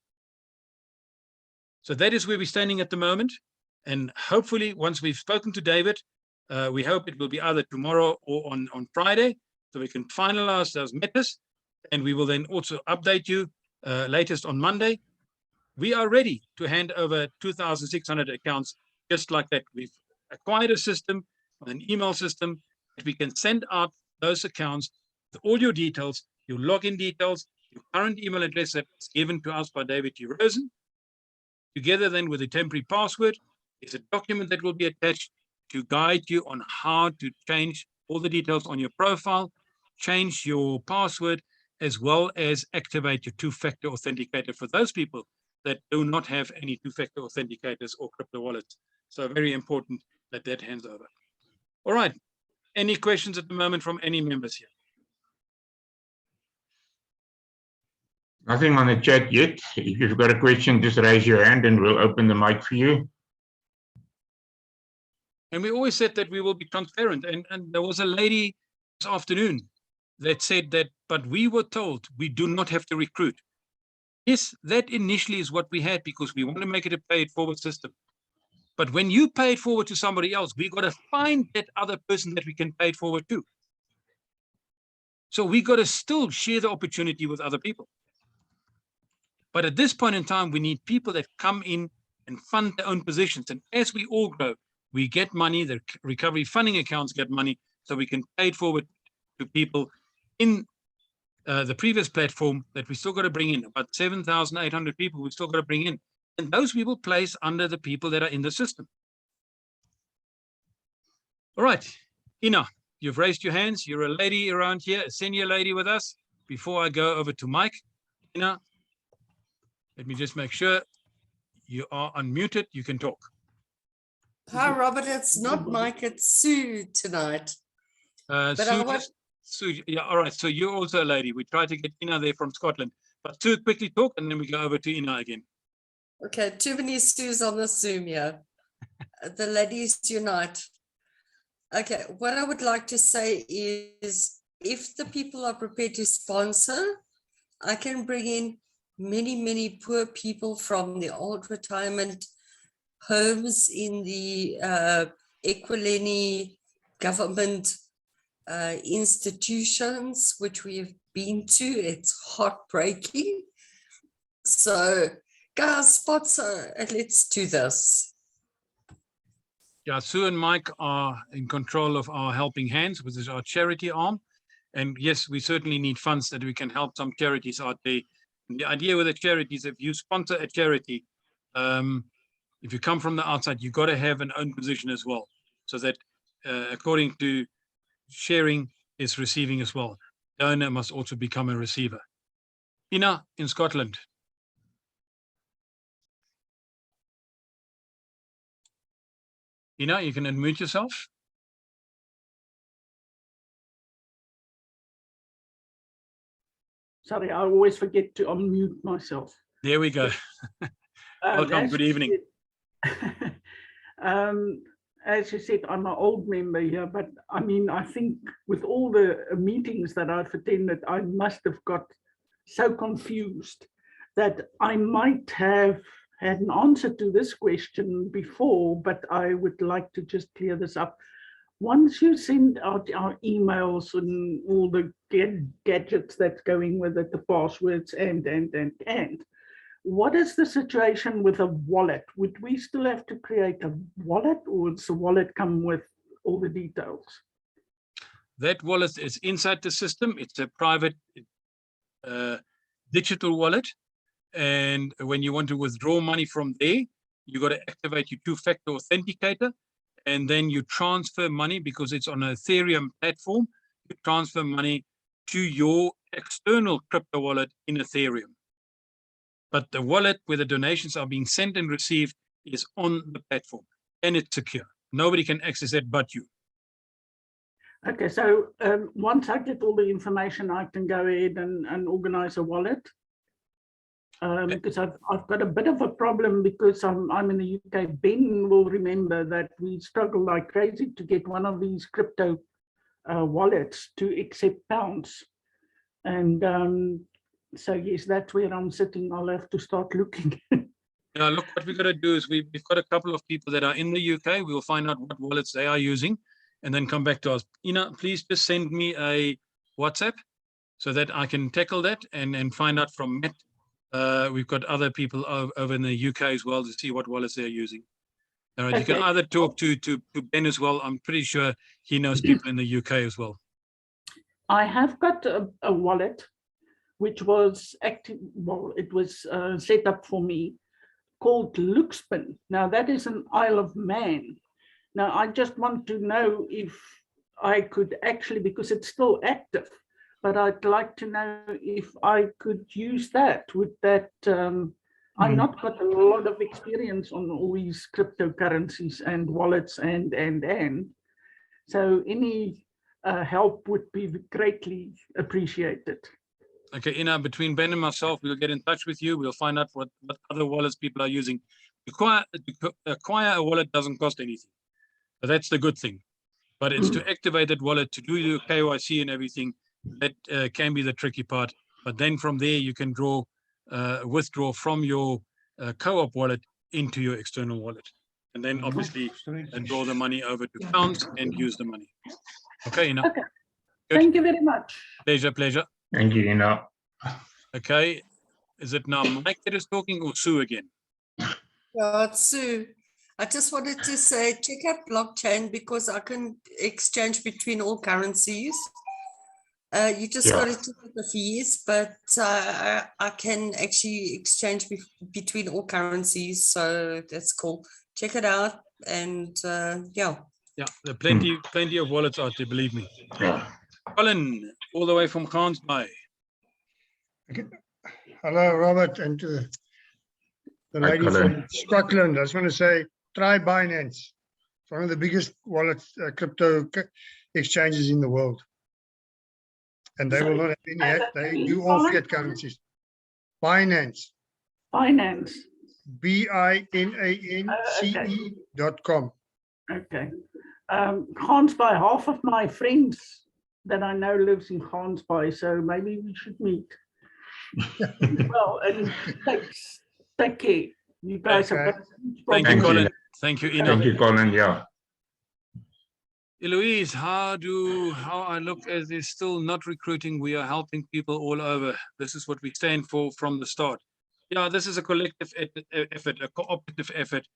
So that is where we're standing at the moment. And hopefully, once we've spoken to David, we hope it will be either tomorrow or on Friday, so we can finalize those matters. And we will then also update you latest on Monday. We are ready to hand over 2,600 accounts just like that. We've acquired a system, an email system, that we can send out those accounts with all your details, your login details, your current email address that's given to us by David T. Rosen, together then with a temporary password. There's a document that will be attached to guide you on how to change all the details on your profile, change your password, as well as activate your two-factor authenticator for those people that do not have any two-factor authenticators or crypto wallets. So very important that that hands over. All right. Any questions at the moment from any members here? Nothing on the chat yet. If you've got a question, just raise your hand and we'll open the mic for you. And we always said that we will be transparent. And there was a lady this afternoon that said that, but we were told we do not have to recruit. Yes, that initially is what we had, because we want to make it a paid forward system. But when you pay it forward to somebody else, we got to find that other person that we can pay it forward to. So we got to still share the opportunity with other people. But at this point in time, we need people that come in and fund their own positions. And as we all grow, we get money, the recovery funding accounts get money, so we can pay it forward to people in the previous platform that we still got to bring in. About 7,800 people we still got to bring in. And those we will place under the people that are in the system. All right, Ina, you've raised your hands. You're a lady around here, a senior lady with us. Before I go over to Mike, Ina, let me just make sure you are unmuted. You can talk. Hi, Robert. It's not Mike, it's Sue tonight. Sue, yeah, all right. So you're also a lady. We tried to get Ina there from Scotland. But Sue, quickly talk, and then we go over to Ina again. Okay, too many Sues on the Zoom here. The ladies unite. Okay, what I would like to say is, if the people are prepared to sponsor, I can bring in many, many poor people from the old retirement homes in the Equileni government institutions, which we have been to. It's heartbreaking. So guys, sponsor, and let's do this. Yeah, Sue and Mike are in control of our Helping Hands, which is our charity arm. And yes, we certainly need funds that we can help some charities out there. And the idea with the charities, if you sponsor a charity, if you come from the outside, you've got to have an own position as well. So that according to sharing is receiving as well. Donor must also become a receiver. Ina in Scotland. Ina, you can unmute yourself. Sorry, I always forget to unmute myself. There we go. Welcome. Good evening. As you said, I'm an old member here, but I mean, I think with all the meetings that I've attended, I must have got so confused that I might have had an answer to this question before, but I would like to just clear this up. Once you send out our emails and all the gadgets that's going with it, the passwords and, what is the situation with a wallet? Would we still have to create a wallet, or does the wallet come with all the details? That wallet is inside the system. It's a private digital wallet. And when you want to withdraw money from there, you got to activate your two-factor authenticator, and then you transfer money because it's on an Ethereum platform. You transfer money to your external crypto wallet in Ethereum. But the wallet where the donations are being sent and received is on the platform, and it's secure. Nobody can access it but you. Okay, so once I get all the information, I can go ahead and organize a wallet. Because I've got a bit of a problem because I'm in the UK. Ben will remember that we struggle like crazy to get one of these crypto wallets to accept pounds. And so yes, that's where I'm sitting. I'll have to start looking. Yeah, look, what we're going to do is we've got a couple of people that are in the UK. We'll find out what wallets they are using and then come back to us. Ina, please just send me a WhatsApp so that I can tackle that and find out from Matt. We've got other people over in the UK as well to see what wallets they're using. All right, okay. You can either talk to Ben as well. I'm pretty sure he knows people in the UK as well. I have got a wallet which was active. Well, it was set up for me, called Luxpin. Now that is an Isle of Man. Now I just want to know if I could actually, because it's still active, but I'd like to know if I could use that. With that, I've not got a lot of experience on all these cryptocurrencies and wallets and. So any help would be greatly appreciated. Okay, Ina, between Ben and myself, we'll get in touch with you. We'll find out what other wallets people are using. To acquire a wallet doesn't cost anything. So that's the good thing. But it's to activate that wallet, to do your KYC and everything, that can be the tricky part. But then from there, you can withdraw from your co-op wallet into your external wallet. And then obviously draw the money over to pounds and use the money. Okay, Ina. Okay. Thank you very much. Pleasure, pleasure. Thank you, Ina. Okay. Is it now Mike that is talking or Sue again? Yeah, it's Sue. I just wanted to say, check out blockchain because I can exchange between all currencies. You just got to check out the fees, but I can actually exchange between all currencies. So that's cool. Check it out. And yeah. Yeah, there are plenty of wallets out there, believe me. Yeah. Colin, all the way from Gansbaai. Okay. Hello, Robert, and to the lady from Scotland. I just want to say, try Binance. It's one of the biggest wallet crypto exchanges in the world. And they will not have any, they do all fiat currencies. Binance. Binance. BINANCE.com. Okay. Gansbaai, half of my friends that I know lives in Gansbaai, so maybe we should meet. Well, and take care. You guys have got a huge problem. Thank you, Colin. Thank you, Ina. Thank you, Colin. Yeah. Eloise, how I look as is still not recruiting. We are helping people all over. This is what we stand for from the start. Yeah, this is a collective effort, a cooperative effort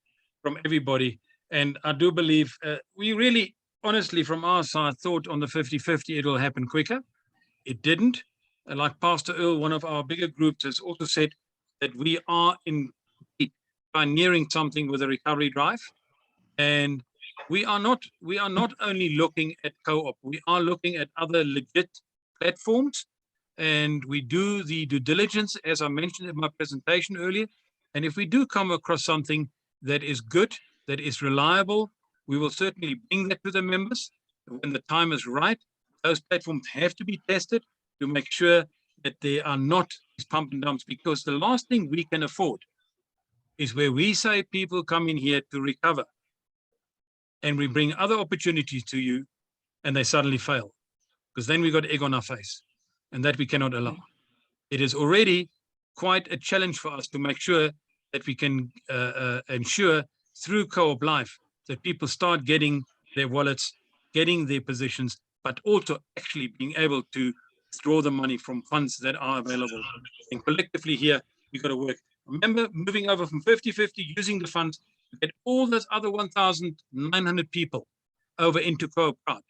from everybody. And I do believe we really, honestly, from our side, thought on the 50-50 it will happen quicker. It didn't. And like Pastor Earl, one of our bigger groups, has also said that we are pioneering something with a recovery drive. And we are not only looking at co-op, we are looking at other legit platforms. And we do the due diligence, as I mentioned in my presentation earlier. And if we do come across something that is good, that is reliable, we will certainly bring that to the members. When the time is right, those platforms have to be tested to make sure that there are not these pump and dumps, because the last thing we can afford is where we say people come in here to recover and we bring other opportunities to you and they suddenly fail, because then we got egg on our face, and that we cannot allow. It is already quite a challenge for us to make sure that we can ensure through Co-op Life that people start getting their wallets, getting their positions, but also actually being able to withdraw the money from funds that are available. And collectively here, we got to work. Remember, moving over from 50-50, using the funds to get all those other 1,900 people over into CoopCrowd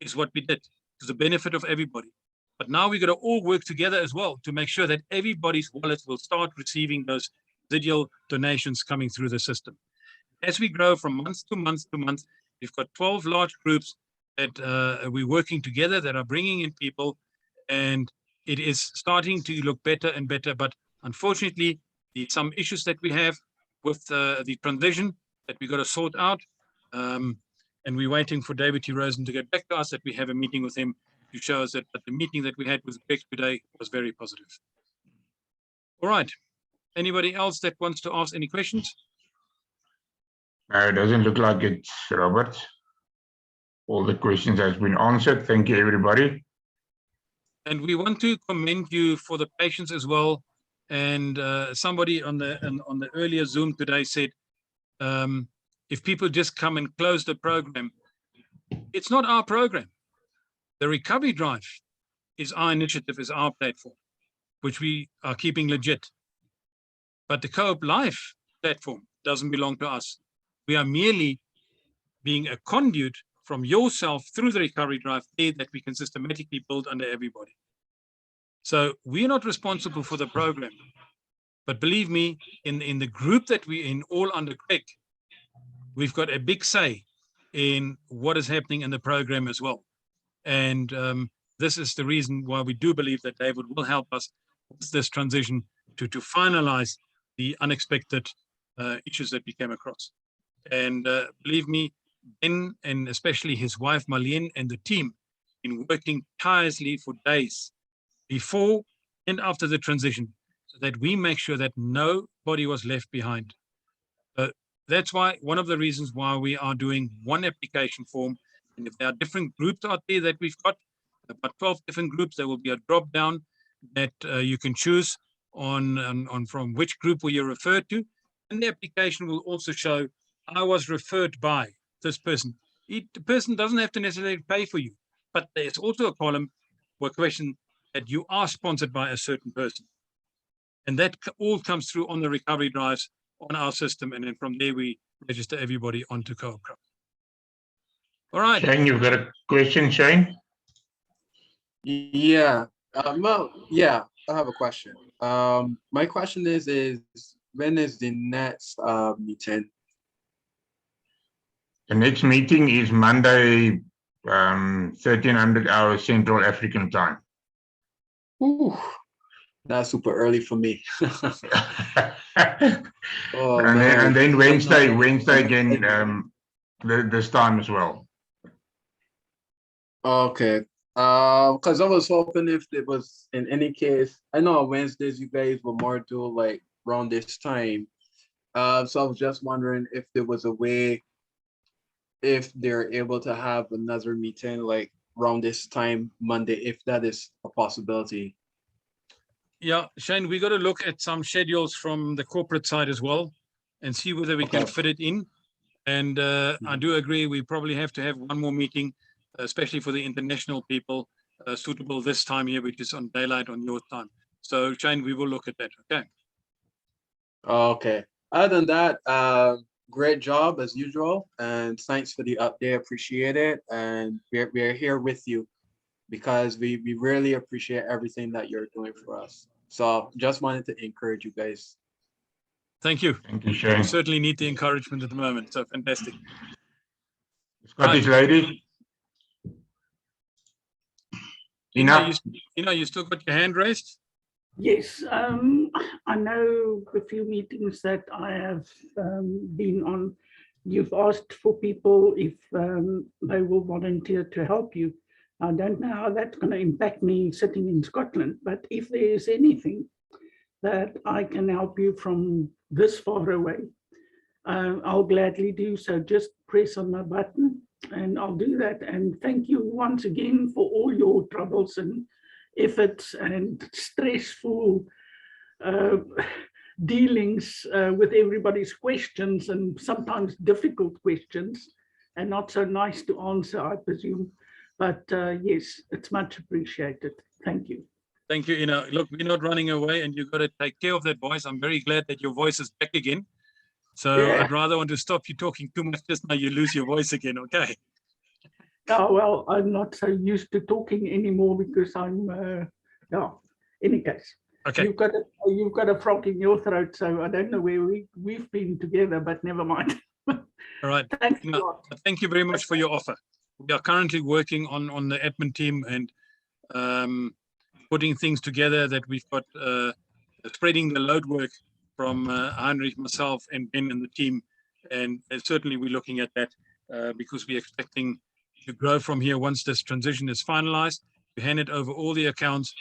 is what we did, to the benefit of everybody. But now we got to all work together as well to make sure that everybody's wallets will start receiving those residual donations coming through the system. As we grow from month to month to month, we've got 12 large groups that we're working together that are bringing in people, and it is starting to look better and better. But unfortunately, some issues that we have with the transition that we got to sort out. And we're waiting for David T. Rosen to get back to us, that we have a meeting with him to show us that the meeting that we had with Greg today was very positive. All right. Anybody else that wants to ask any questions? It doesn't look like it, Robert. All the questions has been answered. Thank you, everybody. And we want to commend you for the patience as well. And somebody on the earlier Zoom today said, if people just come and close the program, it's not our program. The recovery drive is our initiative, is our platform, which we are keeping legit. But the Co-op Life platform doesn't belong to us. We are merely being a conduit from yourself through the recovery drive that we can systematically build under everybody. So we're not responsible for the program. But believe me, in the group that we're in, all under Greg, we've got a big say in what is happening in the program as well. And this is the reason why we do believe that David will help us with this transition to finalize the unexpected issues that we came across. And believe me, Ben and especially his wife Marlene and the team been working tirelessly for days before and after the transition, so that we make sure that nobody was left behind. That's why one of the reasons why we are doing one application form. And if there are different groups out there that we've got, about 12 different groups, there will be a drop down that you can choose on from which group will you refer to. And the application will also show, I was referred by this person. The person doesn't have to necessarily pay for you, but there's also a column or a question that you are sponsored by a certain person. And that all comes through on the recovery drives on our system. And then from there, we register everybody onto CoopCrowd. All right. Shane, you've got a question, Shane? Yeah. Yeah, I have a question. My question is when is the next meeting? The next meeting is Monday, 1300 hours Central African time. Ooh, that's super early for me. Oh, and then Wednesday again, this time as well. Okay. Because I was hoping if it was in any case, I know on Wednesdays you guys will more do like around this time. So I was just wondering if there was a way, if they're able to have another meeting like around this time Monday, if that is a possibility. Yeah, Shane, we got to look at some schedules from the corporate side as well and see whether we can fit it in. And I do agree, we probably have to have one more meeting, especially for the international people, suitable this time here, which is on daylight on your time. So Shane, we will look at that, okay? Okay. Other than that, great job as usual. And thanks for the update, appreciate it. And we're here with you because we really appreciate everything that you're doing for us. So just wanted to encourage you guys. Thank you. Thank you, Shane. We certainly need the encouragement at the moment. So fantastic. Scottish lady. Ina, you still got your hand raised? Yes, I know a few meetings that I have been on. You've asked for people if they will volunteer to help you. I don't know how that's going to impact me sitting in Scotland, but if there is anything that I can help you from this far away, I'll gladly do so. Just press on my button and I'll do that. And thank you once again for all your troubles and efforts and stressful dealings with everybody's questions, and sometimes difficult questions and not so nice to answer, I presume. But yes, it's much appreciated. Thank you. Thank you, Ina. Look, we're not running away, and you've got to take care of that voice. I'm very glad that your voice is back again. So Yeah. I'd rather want to stop you talking too much just now you lose your voice again, okay? Oh, well, I'm not so used to talking anymore because I'm, yeah, any case. Okay. You've got a frog in your throat, so I don't know where we've been together, but never mind. All right. Thanks Ina, a lot. thank you very much for your offer. We are currently working on the admin team and putting things together that we've got, spreading the load work from Heinrich, myself, and Ben and the team. And certainly we're looking at that because we're expecting to grow from here once this transition is finalized. We hand it over all the accounts.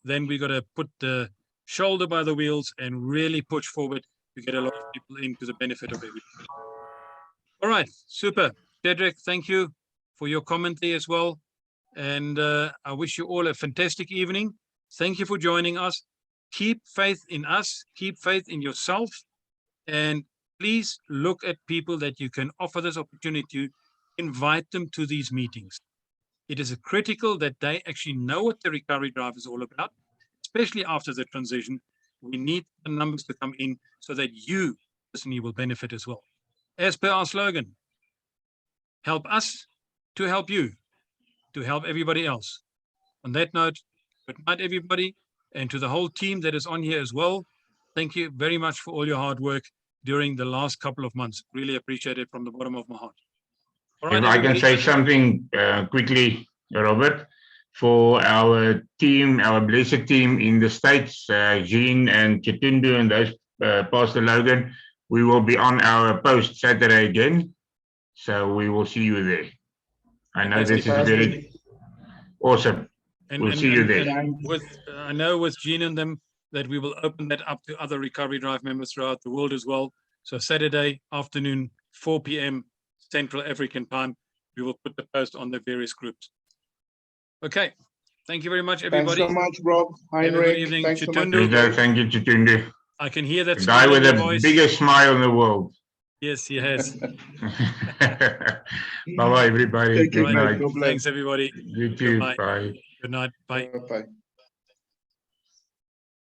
Then we got to put the shoulder by the wheels and really push forward to get a lot of people into the benefit of everything. All right, super. Cedric, thank you for your commentary as well. And I wish you all a fantastic evening. Thank you for joining us. Keep faith in us, keep faith in yourself, and please look at people that you can offer this opportunity to, invite them to these meetings. It is critical that they actually know what the recovery drive is all about, especially after the transition. We need the numbers to come in so that you personally will benefit as well. As per our slogan, help us to help you, to help everybody else. On that note, good night, everybody. And to the whole team that is on here as well, thank you very much for all your hard work during the last couple of months. Really appreciate it from the bottom of my heart. All right, If I can everybody. say something quickly, Robert, for our team, our blessed team in the States, Jean and Chitundu and those, Pastor Logan, we will be on our post Saturday again. So we will see you there. I know this is very awesome. We'll see you there. I know with Jean and them that we will open that up to other Recovery Drive members throughout the world as well. So Saturday afternoon, 4 p.m. Central African time, we will put the post on the various groups. Okay. Thank you very much, everybody. Thanks so much, Rob. Have a good evening. Thanks so much. Chitundu. Thank you, Chitundu. I can hear that The guy smile with in the your voice. biggest smile in the world. Yes, he has. Bye-bye, everybody. Good night. Thanks, everybody. You too. Goodbye. Bye. Good night. Bye. Bye.